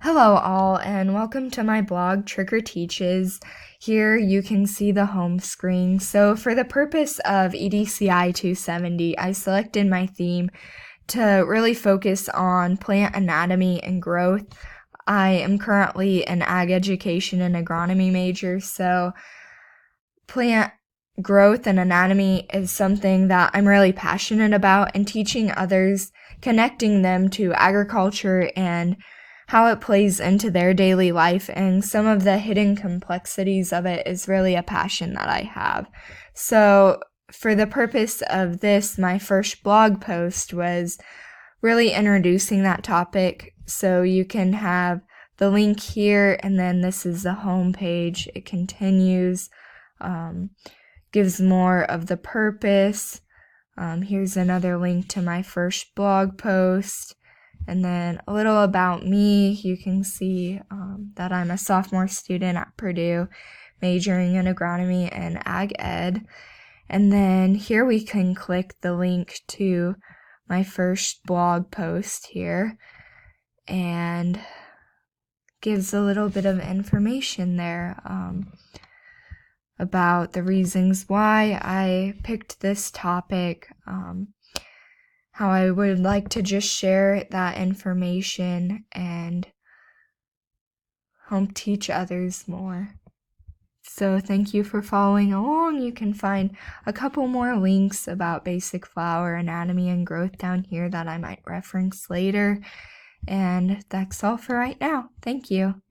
Hello all, and welcome to my blog, Trigger Teaches. Here you can see the home screen. So for the purpose of EDCI 270, I selected my theme to really focus on plant anatomy and growth. I am currently an ag education and agronomy major, so plant growth and anatomy is something that I'm really passionate about, and teaching others, connecting them to agriculture and how it plays into their daily life and some of the hidden complexities of it is really a passion that I have. So for the purpose of this, my first blog post was really introducing that topic. So you can have the link here, and then this is the home page. It continues, gives more of the purpose. Here's another link to my first blog post. And then a little about me. You can see that I'm a sophomore student at Purdue, majoring in agronomy and ag ed. And then here we can click the link to my first blog post here, and gives a little bit of information there about the reasons why I picked this topic, how I would like to just share that information and help teach others more. So thank you for following along. You can find a couple more links about basic flower anatomy and growth down here that I might reference later. And that's all for right now. Thank you.